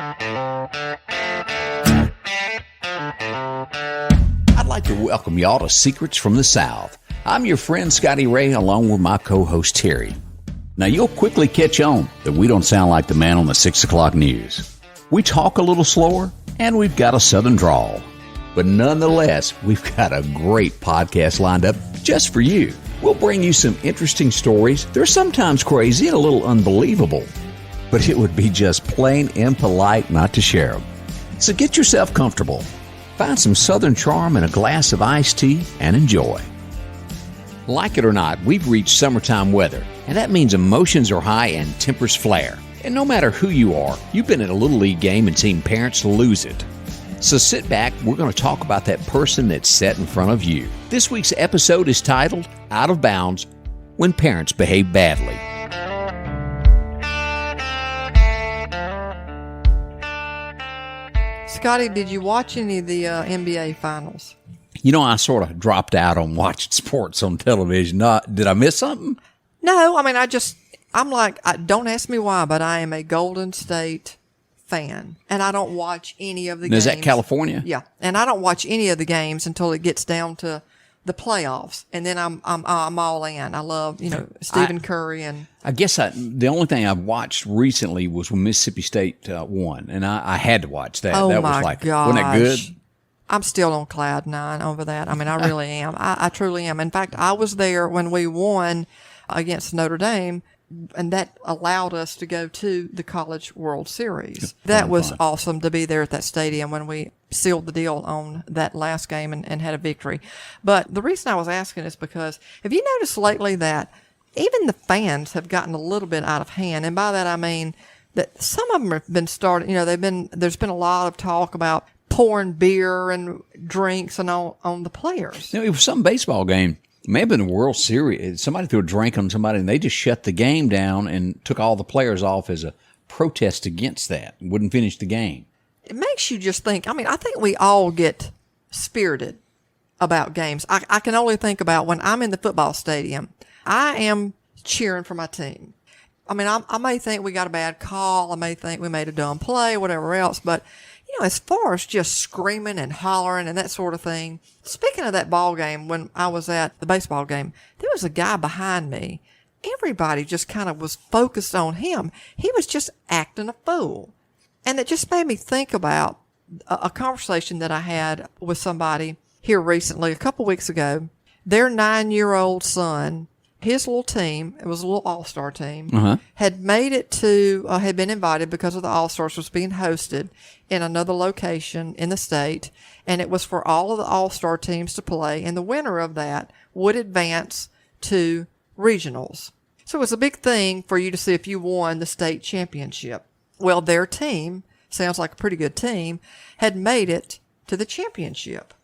I'd like to welcome y'all to Secrets from the South. I'm your friend Scotty Ray, along with my co-host Terry. Now, you'll quickly catch on that we don't sound like the man on the 6 o'clock news. We talk a little slower, and we've got a southern drawl. But nonetheless, we've got a great podcast lined up just for you. We'll bring you some interesting stories. They're sometimes crazy and a little unbelievable, but it would be just plain impolite not to share them. So get yourself comfortable. Find some southern charm in a glass of iced tea and enjoy. Like it or not, we've reached summertime weather, and that means emotions are high and tempers flare. And no matter who you are, you've been at a Little League game and seen parents lose it. So sit back, we're going to talk about that person that's sat in front of you. This week's episode is titled Out of Bounds, When Parents Behave Badly. Scotty, did you watch any of the NBA finals? You know, I sort of dropped out on watching sports on television. Did I miss something? No, I mean, don't ask me why, but I am a Golden State fan, and I don't watch any of the games. Is that California? Yeah, and I don't watch any of the games until it gets down to the playoffs, and then I'm all in. I love, Stephen Curry. And I guess the only thing I've watched recently was when Mississippi State won, and I had to watch that. Oh, that my was like, gosh. Wasn't that good? I'm still on cloud nine over that. I mean, I really am. I truly am. In fact, I was there when we won against Notre Dame, and that allowed us to go to the College World Series. That was awesome to be there at that stadium when we sealed the deal on that last game and had a victory. But the reason I was asking is because have you noticed lately that even the fans have gotten a little bit out of hand? And by that I mean that some of them have been starting, there's been a lot of talk about pouring beer and drinks and on the players. It was some baseball game. It may have been a World Series. Somebody threw a drink on somebody, and they just shut the game down and took all the players off as a protest against that. Wouldn't finish the game. It makes you just think. I mean, I think we all get spirited about games. I can only think about when I'm in the football stadium, I am cheering for my team. I mean, I may think we got a bad call. I may think we made a dumb play, whatever else, but as far as just screaming and hollering and that sort of thing, speaking of that ball game, when I was at the baseball game, there was a guy behind me. Everybody just kind of was focused on him. He was just acting a fool. And it just made me think about a conversation that I had with somebody here recently, a couple weeks ago. Their 9-year-old son, his little team, it was a little all-star team, had made it to, had been invited because of the all-stars was being hosted in another location in the state, and it was for all of the all-star teams to play, and the winner of that would advance to regionals. So it was a big thing for you to see if you won the state championship. Well, their team, sounds like a pretty good team, had made it to the championship.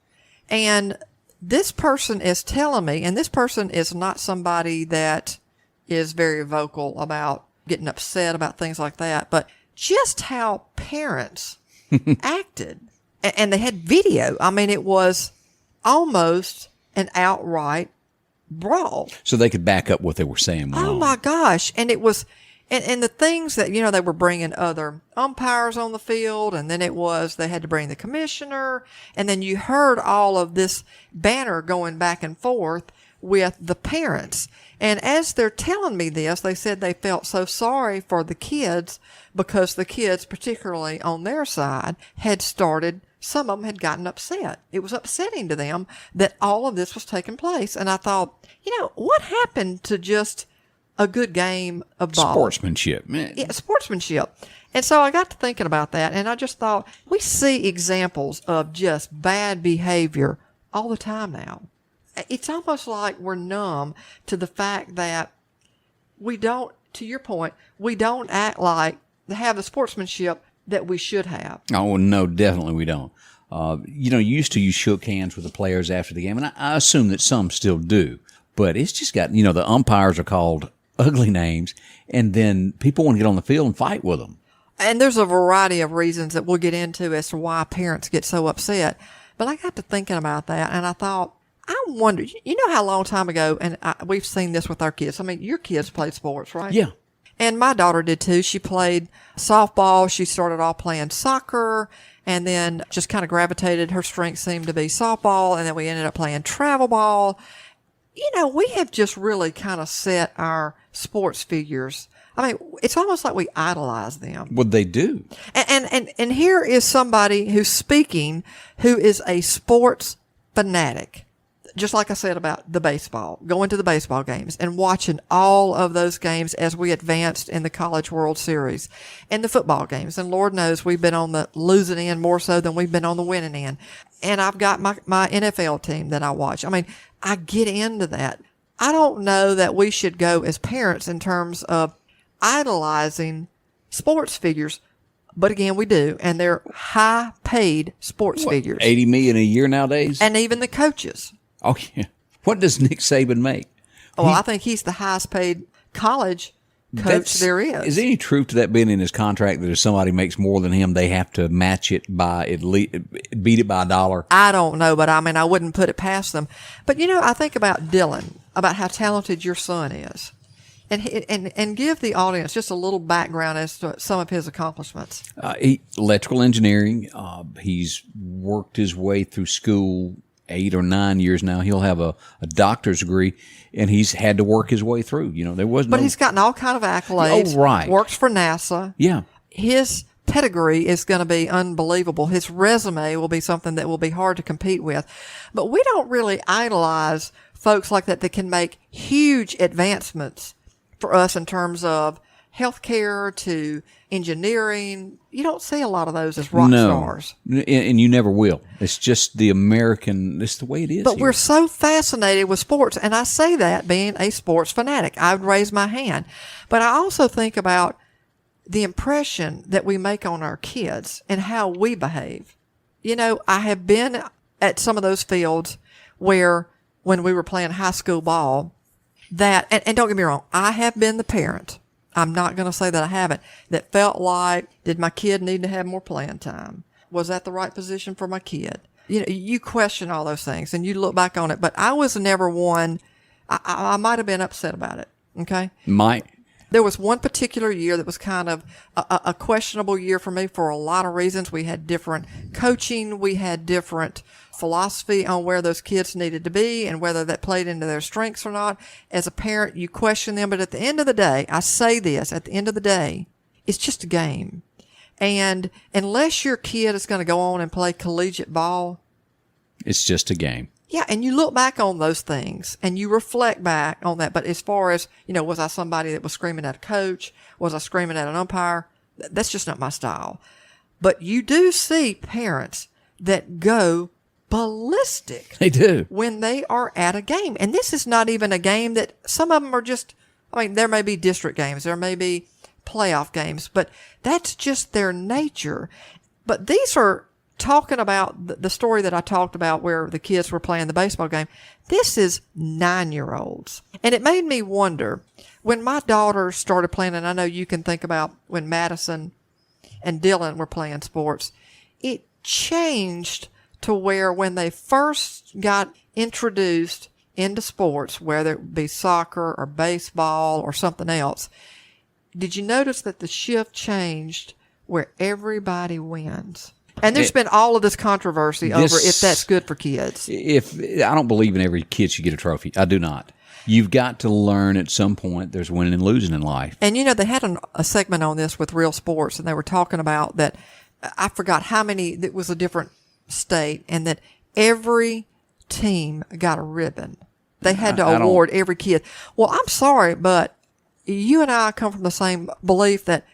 And this person is telling me, and this person is not somebody that is very vocal about getting upset about things like that, but just how parents acted. And they had video. I mean, it was almost an outright brawl. So they could back up what they were saying. Oh, my gosh. And it was, and the things that, they were bringing other umpires on the field, and then they had to bring the commissioner, and then you heard all of this banter going back and forth with the parents. And as they're telling me this, they said they felt so sorry for the kids because the kids, particularly on their side, some of them had gotten upset. It was upsetting to them that all of this was taking place. And I thought, what happened to just a good game of ball? Sportsmanship. Man. Yeah, sportsmanship. And so I got to thinking about that, and I just thought, we see examples of just bad behavior all the time now. It's almost like we're numb to the fact that we don't, to your point, we don't act like, have the sportsmanship that we should have. Oh, no, definitely we don't. Used to you shook hands with the players after the game, and I assume that some still do. But it's just got, the umpires are called ugly names, and then people want to get on the field and fight with them. And there's a variety of reasons that we'll get into as to why parents get so upset. But I got to thinking about that, and I thought, I wonder, how a long time ago, and we've seen this with our kids. I mean, your kids played sports, right? Yeah. And my daughter did too. She played softball. She started off playing soccer and then just kind of gravitated. Her strength seemed to be softball. And then we ended up playing travel ball. We have just really kind of set our sports figures. I mean, it's almost like we idolize them. Well, they do. And here is somebody who's speaking who is a sports fanatic. Just like I said about the baseball, going to the baseball games and watching all of those games as we advanced in the College World Series and the football games. And Lord knows we've been on the losing end more so than we've been on the winning end. And I've got my NFL team that I watch. I mean, I get into that. I don't know that we should go as parents in terms of idolizing sports figures. But again, we do. And they're high paid sports figures. $80 million a year nowadays? And even the coaches. Oh, yeah. What does Nick Saban make? Well, I think he's the highest paid college coach there is. Is there any truth to that being in his contract that if somebody makes more than him, they have to match it by at least beat it by $1? I don't know, but I mean, I wouldn't put it past them. But I think about Dylan, about how talented your son is, and give the audience just a little background as to some of his accomplishments. Electrical engineering. He's worked his way through school 8 or 9 years now. He'll have a doctor's degree, and he's had to work his way through. There was But he's gotten all kind of accolades. Oh, right. Works for NASA. Yeah. His pedigree is going to be unbelievable. His resume will be something that will be hard to compete with. But we don't really idolize folks like that can make huge advancements for us in terms of healthcare to engineering. You don't see a lot of those as rock stars. And you never will. It's just the American, it's the way it is. But here. we're so fascinated with sports. And I say that being a sports fanatic. I would raise my hand. But I also think about the impression that we make on our kids and how we behave. I have been at some of those fields where when we were playing high school ball, and don't get me wrong, I have been the parent. I'm not going to say that I haven't. That felt like, did my kid need to have more playing time? Was that the right position for my kid? You question all those things and you look back on it, but I was never one. I might have been upset about it. Okay. There was one particular year that was kind of a questionable year for me for a lot of reasons. We had different coaching. We had different philosophy on where those kids needed to be and whether that played into their strengths or not. As a parent, you question them. But at the end of the day, I say this, at the end of the day, it's just a game. And unless your kid is going to go on and play collegiate ball, it's just a game. Yeah, and you look back on those things and you reflect back on that. But as far as, was I somebody that was screaming at a coach? Was I screaming at an umpire? That's just not my style. But you do see parents that go ballistic. They do. When they are at a game. And this is not even a game that some of them are just, there may be district games, there may be playoff games, but that's just their nature. But these are talking about the story that I talked about where the kids were playing the baseball game. This is 9-year-olds. And it made me wonder when my daughter started playing, and I know you can think about when Madison and Dylan were playing sports, it changed to where when they first got introduced into sports, whether it be soccer or baseball or something else, did you notice that the shift changed where everybody wins? And there's been all of this controversy over if that's good for kids. I don't believe in every kid should get a trophy. I do not. You've got to learn at some point there's winning and losing in life. And they had a segment on this with Real Sports, and they were talking about that. I forgot how many, it was a different state, and that every team got a ribbon. They had to award every kid. Well, I'm sorry, but you and I come from the same belief that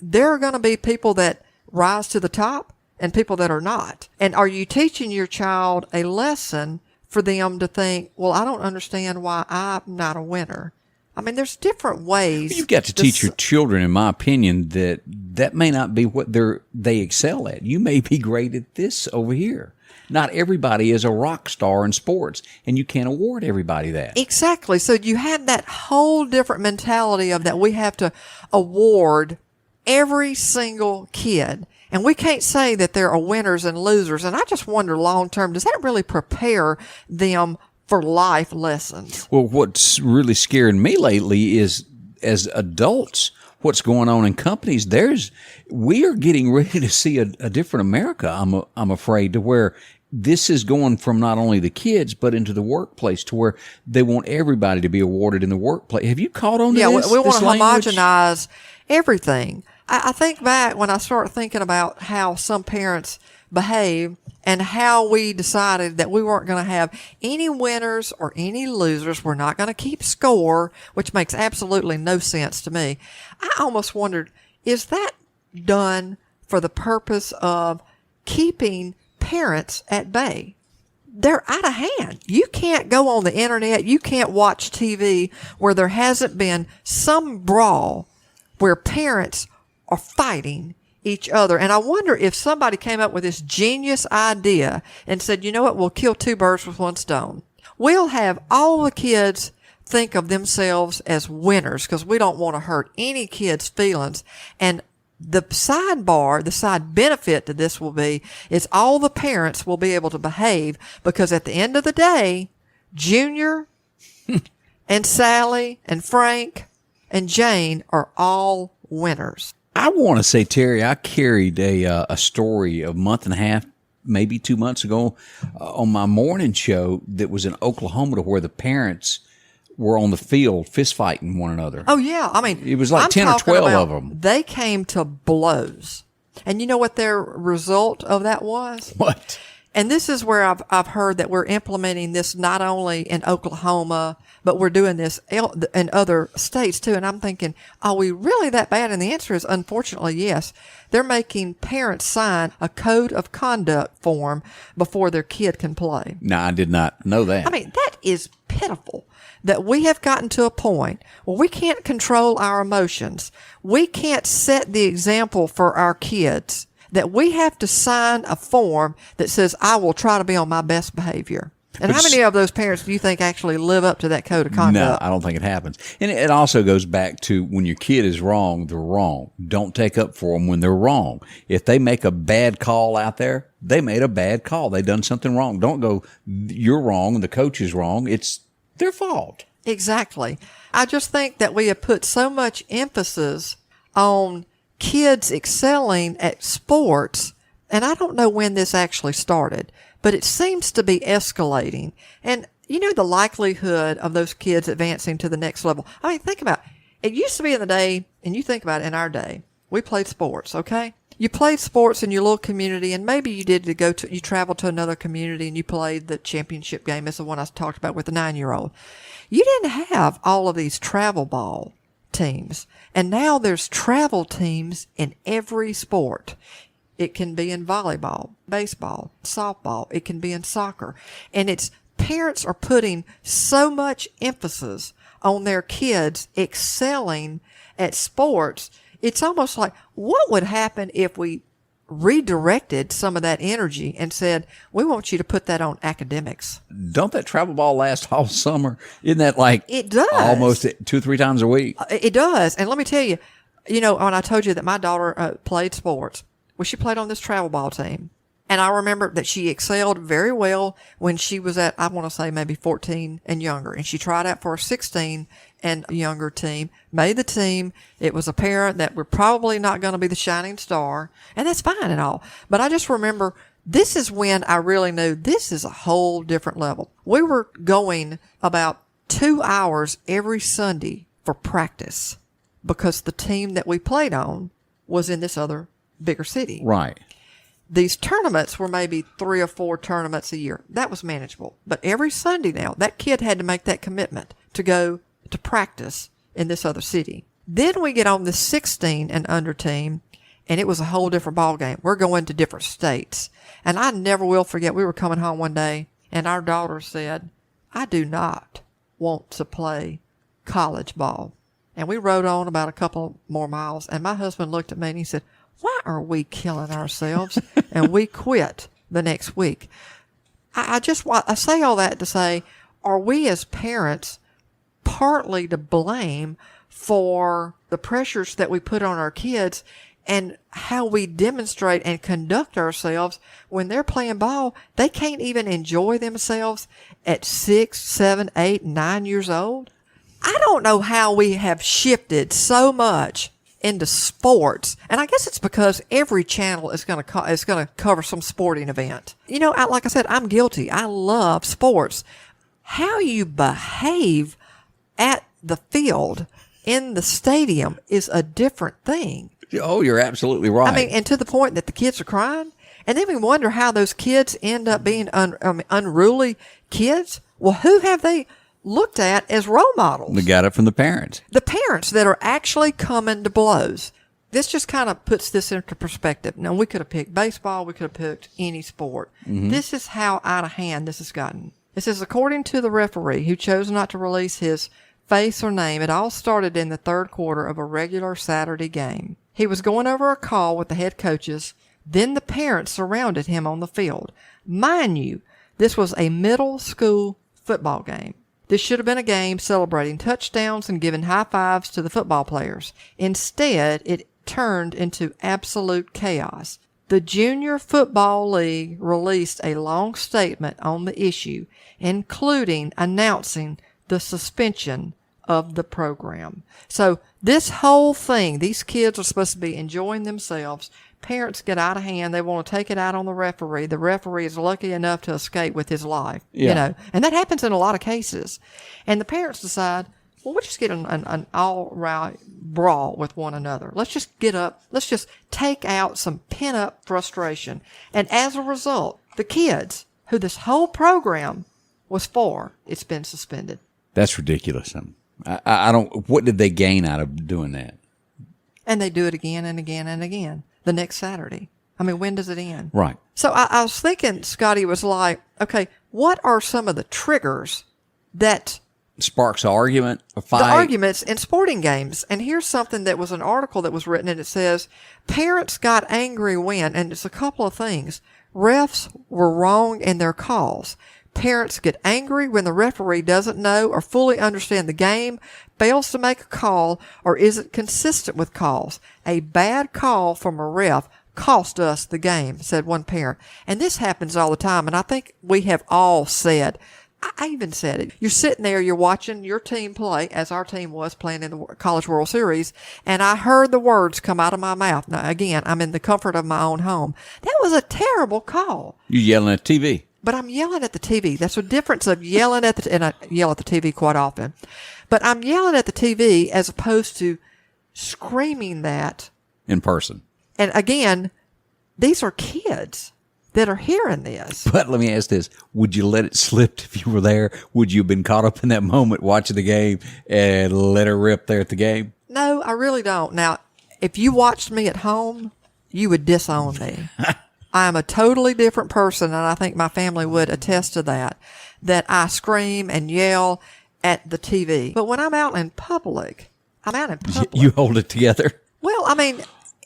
there are going to be people that rise to the top and people that are not. And are you teaching your child a lesson for them to think, well, I don't understand why I'm not a winner? There's different ways. You've got to teach your children, in my opinion, that may not be what they excel at. You may be great at this over here. Not everybody is a rock star in sports, and you can't award everybody that. Exactly. So you have that whole different mentality of that we have to award every single kid. And we can't say that there are winners and losers. And I just wonder long term, does that really prepare them for life lessons? Well, what's really scaring me lately is as adults, what's going on in companies, we are getting ready to see a different America. I'm afraid, to where this is going from not only the kids but into the workplace, to where they want everybody to be awarded in the workplace. Have you caught on to this? Yeah, we want to language? homogenize everything. I think back when I start thinking about how some parents behave and how we decided that we weren't going to have any winners or any losers. We're not going to keep score, which makes absolutely no sense to me. I almost wondered, is that done for the purpose of keeping parents at bay? They're out of hand. You can't go on the internet. You can't watch TV where there hasn't been some brawl where parents are fighting each other. And I wonder if somebody came up with this genius idea and said, you know what, we'll kill two birds with one stone. We'll have all the kids think of themselves as winners because we don't want to hurt any kid's feelings. And the side benefit to this will be is all the parents will be able to behave, because at the end of the day, Junior and Sally and Frank and Jane are all winners. I want to say, Terry, I carried a story a month and a half, maybe 2 months ago, on my morning show that was in Oklahoma, to where the parents were on the field fist fighting one another. Oh, yeah. I mean, it was like 10 or 12 of them. They came to blows. And you know what their result of that was? What? And this is where I've heard that we're implementing this not only in Oklahoma, but we're doing this in other states too. And I'm thinking, are we really that bad? And the answer is, unfortunately, yes. They're making parents sign a code of conduct form before their kid can play. No, I did not know that. I mean, that is pitiful that we have gotten to a point where we can't control our emotions. We can't set the example for our kids, that we have to sign a form that says, I will try to be on my best behavior. And how many of those parents do you think actually live up to that code of conduct? No, I don't think it happens. And it also goes back to, when your kid is wrong, they're wrong. Don't take up for them when they're wrong. If they make a bad call out there, they made a bad call. They done something wrong. Don't go, you're wrong and the coach is wrong. It's their fault. Exactly. I just think that we have put so much emphasis on kids excelling at sports, and I don't know when this actually started, but it seems to be escalating. And you know, the likelihood of those kids advancing to the next level. I mean, think about it. It used to be in the day, and you think about it, in our day, we played sports, okay? You played sports in your little community, and maybe you traveled to another community and you played the championship game. That's the one I talked about with the 9-year-old. You didn't have all of these travel ball teams. And now there's travel teams in every sport. It can be in volleyball, baseball, softball. It can be in soccer. And parents are putting so much emphasis on their kids excelling at sports. It's almost like, what would happen if we redirected some of that energy and said, we want you to put that on academics? Don't that travel ball last all summer? Isn't that like it does almost 2 or 3 times a week? It does. And let me tell you, when I told you that my daughter played sports, well, she played on this travel ball team. And I remember that she excelled very well when she was at, I want to say maybe 14 and younger. And she tried out for a 16 and younger team, made the team. It was apparent that we're probably not going to be the shining star. And that's fine and all. But I just remember, this is when I really knew this is a whole different level. We were going about 2 hours every Sunday for practice because the team that we played on was in this other bigger city. Right. These tournaments were maybe 3 or 4 tournaments a year. That was manageable. But every Sunday now, that kid had to make that commitment to go to practice in this other city. Then we get on the 16 and under team, and it was a whole different ball game. We're going to different states. And I never will forget, we were coming home one day, and our daughter said, I do not want to play college ball. And we rode on about a couple more miles, and my husband looked at me and he said, why are we killing ourselves? And we quit the next week. I say all that to say, are we as parents partly to blame for the pressures that we put on our kids and how we demonstrate and conduct ourselves when they're playing ball? They can't even enjoy themselves at 6, 7, 8, 9 years old. I don't know how we have shifted so much into sports, and I guess it's because every channel is going to cover some sporting event. Like I said, I'm guilty. I love sports. How you behave at the field in the stadium is a different thing. Oh, you're absolutely right. I mean, and to the point that the kids are crying, and then we wonder how those kids end up being unruly kids. Well, who have they looked at as role models? We got it from the parents. The parents that are actually coming to blows. This just kind of puts this into perspective. Now, we could have picked baseball. We could have picked any sport. Mm-hmm. This is how out of hand this has gotten. It says, according to the referee who chose not to release his face or name, it all started in the third quarter of a regular Saturday game. He was going over a call with the head coaches. Then the parents surrounded him on the field. Mind you, this was a middle school football game. This should have been a game celebrating touchdowns and giving high fives to the football players. Instead, it turned into absolute chaos. The Junior Football League released a long statement on the issue, including announcing the suspension of the program. So this whole thing, these kids are supposed to be enjoying themselves. Parents get out of hand. They want to take it out on the referee. The referee is lucky enough to escape with his life, and that happens in a lot of cases. And the parents decide, well, we'll just get an all-right brawl with one another. Let's just get up. Let's just take out some pent-up frustration. And as a result, the kids, who this whole program was for, it's been suspended. That's ridiculous. I don't. What did they gain out of doing that? And they do it again and again and again. The next Saturday. I mean, when does it end? Right. So I was thinking, Scotty, was like, okay, what are some of the triggers that sparks argument, a fight? The arguments in sporting games. And here's something that was an article that was written, and it says, parents got angry when, and it's a couple of things. Refs were wrong in their calls. Parents get angry when the referee doesn't know or fully understand the game, fails to make a call, or isn't consistent with calls. A bad call from a ref cost us the game, said one parent. And this happens all the time, and I think we have all said, I even said it. You're sitting there, you're watching your team play, as our team was playing in the College World Series, and I heard the words come out of my mouth. Now, again, I'm in the comfort of my own home. That was a terrible call. You yelling at TV. But I'm yelling at the TV. That's the difference of yelling at and I yell at the TV quite often. But I'm yelling at the TV as opposed to screaming that in person. And again, these are kids that are hearing this. But let me ask this. Would you let it slip if you were there? Would you have been caught up in that moment watching the game and let her rip there at the game? No, I really don't. Now, if you watched me at home, you would disown me. I am a totally different person, and I think my family would attest to that I scream and yell at the TV. But when I'm out in public, You hold it together? Well, I mean,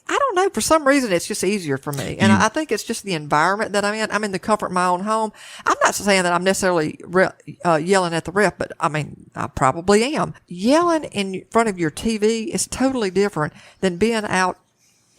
I don't know. For some reason, it's just easier for me. And I think it's just the environment that I'm in. I'm in the comfort of my own home. I'm not saying that I'm necessarily yelling at the ref, but I mean, I probably am. Yelling in front of your TV is totally different than being out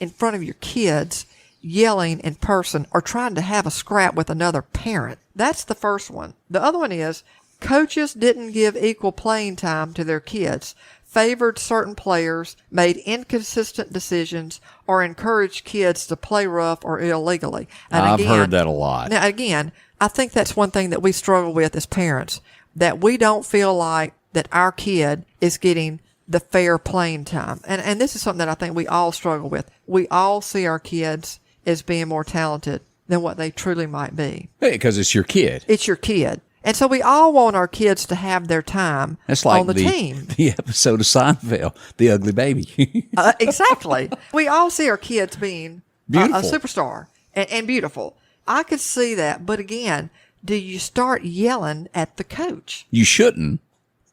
in front of your kids yelling in person or trying to have a scrap with another parent. That's the first one. The other one is coaches didn't give equal playing time to their kids, favored certain players, made inconsistent decisions, or encouraged kids to play rough or illegally. And I've heard that a lot. Now, again, I think that's one thing that we struggle with as parents, that we don't feel like that our kid is getting the fair playing time. And this is something that I think we all struggle with. We all see our kids as being more talented than what they truly might be. Because it's your kid. It's your kid. And so we all want our kids to have their time on the team. The episode of Seinfeld, The Ugly Baby. Exactly. We all see our kids being a superstar and beautiful. I could see that. But again, do you start yelling at the coach? You shouldn't.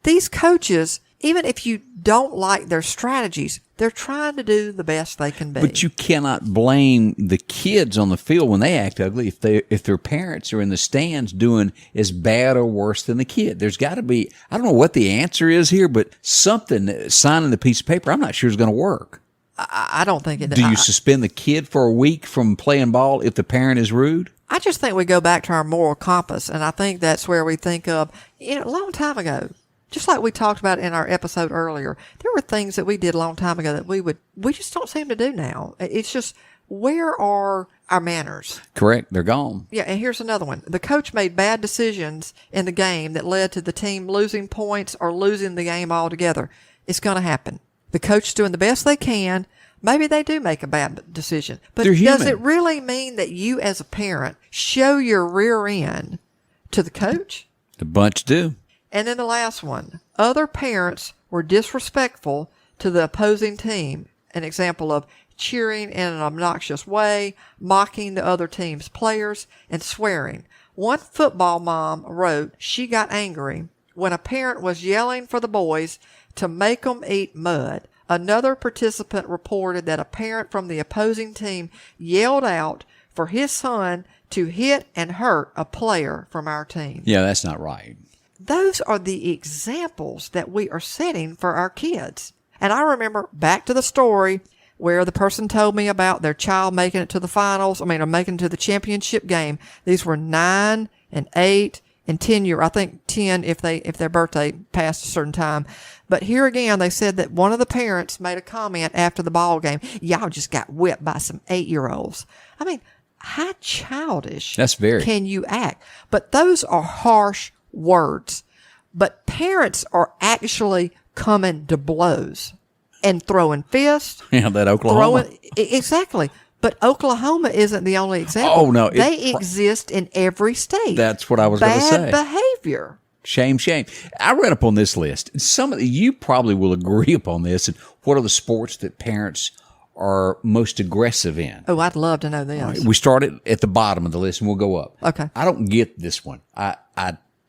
These coaches, even if you don't like their strategies, they're trying to do the best they can be. But you cannot blame the kids on the field when they act ugly if their parents are in the stands doing as bad or worse than the kid. There's got to be, I don't know what the answer is here, but something, signing the piece of paper, I'm not sure is going to work. I don't think it does. Do you suspend the kid for a week from playing ball if the parent is rude? I just think we go back to our moral compass, and I think that's where we think of, a long time ago, just like we talked about in our episode earlier, there were things that we did a long time ago that we just don't seem to do now. It's just, where are our manners? Correct. They're gone. Yeah, and here's another one. The coach made bad decisions in the game that led to the team losing points or losing the game altogether. It's going to happen. The coach is doing the best they can. Maybe they do make a bad decision. But does it really mean that you as a parent show your rear end to the coach? The bunch do. And then the last one. Other parents were disrespectful to the opposing team. An example of cheering in an obnoxious way, mocking the other team's players, and swearing. One football mom wrote she got angry when a parent was yelling for the boys to make them eat mud. Another participant reported that a parent from the opposing team yelled out for his son to hit and hurt a player from our team. Yeah, that's not right. Those are the examples that we are setting for our kids. And I remember, back to the story where the person told me about their child making it to the finals, or making it to the championship game. These were 9 and 8 and 10 I think 10 if their birthday passed a certain time. But here again, they said that one of the parents made a comment after the ball game. Y'all just got whipped by some 8-year-olds. How childish can you act? But those are harsh words. But parents are actually coming to blows and throwing fists. Yeah, that Oklahoma. Exactly. But Oklahoma isn't the only example. Oh, no. They exist in every state. That's what I was going to say. Bad behavior. Shame. I read up on this list. You probably will agree upon this. And what are the sports that parents are most aggressive in? Oh, I'd love to know this. Right, we started at the bottom of the list and we'll go up. Okay. I don't get this one. I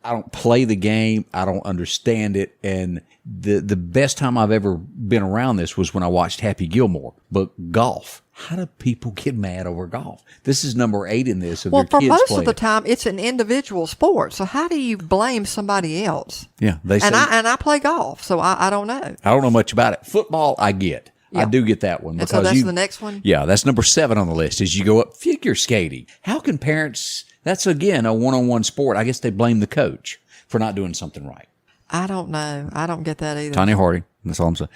don't play the game. I don't understand it. And the best time I've ever been around this was when I watched Happy Gilmore. But golf. How do people get mad over golf? This is number 8 in this. Well, for most of the time, it's an individual sport. So how do you blame somebody else? Yeah, they say. And I play golf, so I don't know. I don't know much about it. Football, I get. Yeah. I do get that one. And so that's the next one? Yeah, that's number 7 on the list. As you go up, figure skating. How can parents? That's again a one-on-one sport. I guess they blame the coach for not doing something right. I don't know. I don't get that either. Tanya Harding. That's all I'm saying.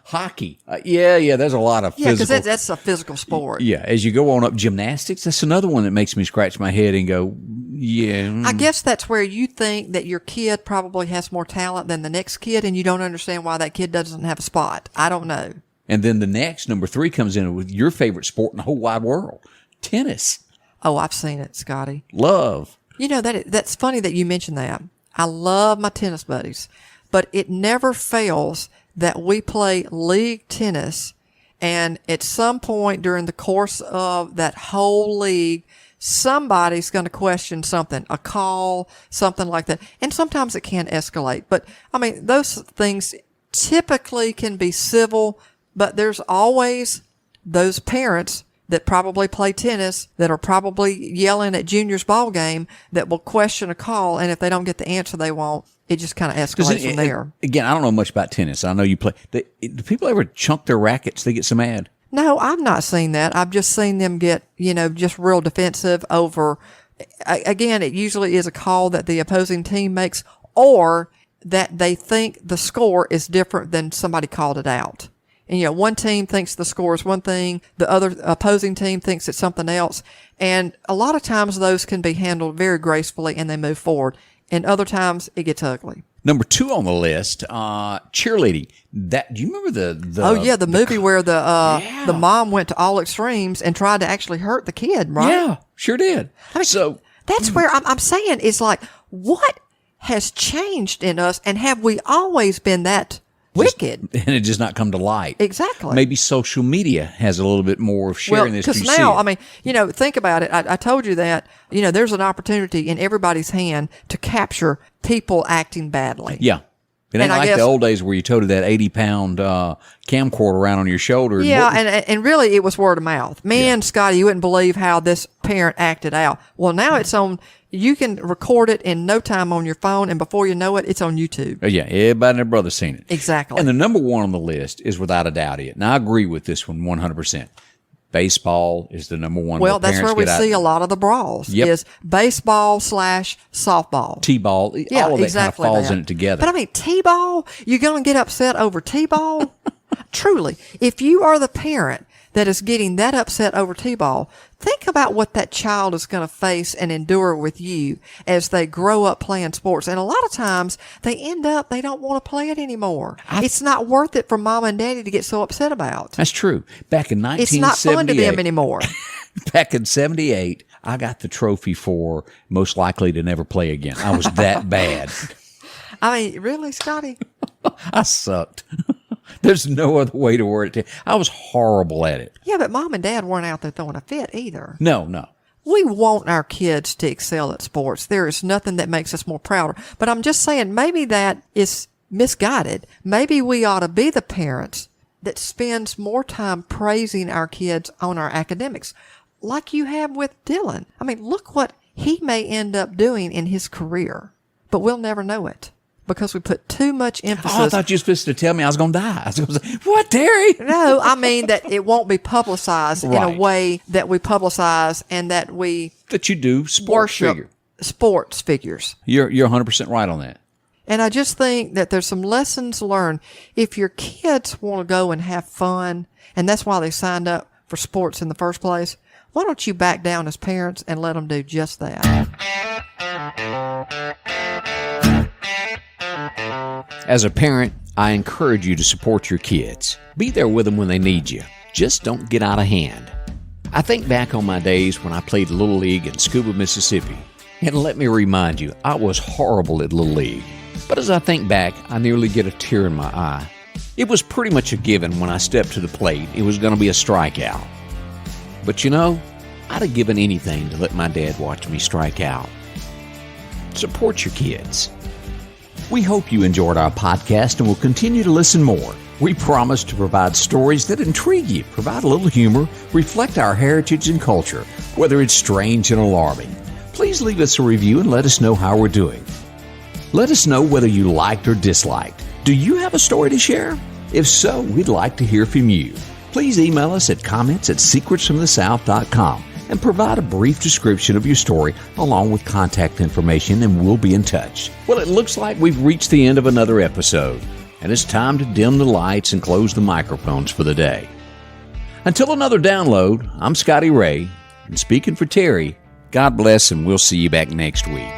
Hockey. Yeah. There's a lot of physical. Yeah, because that's a physical sport. Yeah. As you go on up, gymnastics, that's another one that makes me scratch my head and go, yeah. I guess that's where you think that your kid probably has more talent than the next kid, and you don't understand why that kid doesn't have a spot. I don't know. And then the next, number 3, comes in with your favorite sport in the whole wide world, tennis. Oh, I've seen it, Scotty. Love. You know, that's funny that you mentioned that. I love my tennis buddies, but it never fails that we play league tennis, and at some point during the course of that whole league, somebody's going to question something, a call, something like that. And sometimes it can escalate. But, those things typically can be civil, but there's always those parents that probably play tennis that are probably yelling at Junior's ball game that will question a call, and if they don't get the answer they want, it just kind of escalates from there. Again, I don't know much about tennis. I know you play. Do people ever chunk their rackets? They get so mad. No, I've not seen that. I've just seen them get, just real defensive over. Again, it usually is a call that the opposing team makes, or that they think the score is different than somebody called it out. And, one team thinks the score is one thing, the other opposing team thinks it's something else. And a lot of times those can be handled very gracefully and they move forward. And other times it gets ugly. Number 2 on the list, cheerleading. Do you remember the movie where the mom went to all extremes and tried to actually hurt the kid, right? Yeah, sure did. So that's where I'm saying is like, what has changed in us, and have we always been that wicked? And it just not come to light. Exactly. Maybe social media has a little bit more of sharing this. Because now, think about it. I told you that, there's an opportunity in everybody's hand to capture people acting badly. Yeah. It ain't like the old days where you toted that 80-pound camcorder around on your shoulder. Yeah, and really it was word of mouth. Man, Scotty, you wouldn't believe how this parent acted out. Well, now it's on. You can record it in no time on your phone, and before you know it, it's on YouTube. Oh, yeah, everybody and their brother's seen it. Exactly. And the number 1 on the list is without a doubt it. And I agree with this one 100%. Baseball is the number one. Well, that's where we see a lot of the brawls. Yep. Is baseball/softball. T-ball. Yeah, all of that exactly kind of falls that. in it together. But I mean, T-ball, you're going to get upset over T-ball? Truly, if you are the parent that is getting that upset over T-ball, think about what that child is going to face and endure with you as they grow up playing sports. And a lot of times they don't want to play it anymore. It's not worth it for mom and daddy to get so upset about. That's true. Back in 1978. It's not fun to them anymore. Back in 78, I got the trophy for most likely to never play again. I was that bad. I mean, really, Scotty? I sucked. There's no other way to word it. I was horrible at it. Yeah, but mom and dad weren't out there throwing a fit either. No. We want our kids to excel at sports. There is nothing that makes us more prouder. But I'm just saying, maybe that is misguided. Maybe we ought to be the parents that spends more time praising our kids on our academics, like you have with Dylan. I mean, look what he may end up doing in his career, but we'll never know it. Because we put too much emphasis. Oh, I thought you were supposed to tell me I was going to die. I was going to say, what, Terry? No, I mean that it won't be publicized in a way that we publicize and that we that you do sports figures. You're 100% right on that. And I just think that there's some lessons learned. If your kids want to go and have fun, and that's why they signed up for sports in the first place, why don't you back down as parents and let them do just that? As a parent, I encourage you to support your kids. Be there with them when they need you. Just don't get out of hand. I think back on my days when I played Little League in Scuba, Mississippi. And let me remind you, I was horrible at Little League. But as I think back, I nearly get a tear in my eye. It was pretty much a given when I stepped to the plate. It was going to be a strikeout. But you know, I'd have given anything to let my dad watch me strike out. Support your kids. We hope you enjoyed our podcast and will continue to listen more. We promise to provide stories that intrigue you, provide a little humor, reflect our heritage and culture, whether it's strange and alarming. Please leave us a review and let us know how we're doing. Let us know whether you liked or disliked. Do you have a story to share? If so, we'd like to hear from you. Please email us at comments@secretsfromthesouth.com and provide a brief description of your story along with contact information, and we'll be in touch. Well, it looks like we've reached the end of another episode, and it's time to dim the lights and close the microphones for the day. Until another download, I'm Scotty Ray, and speaking for Terry, God bless, and we'll see you back next week.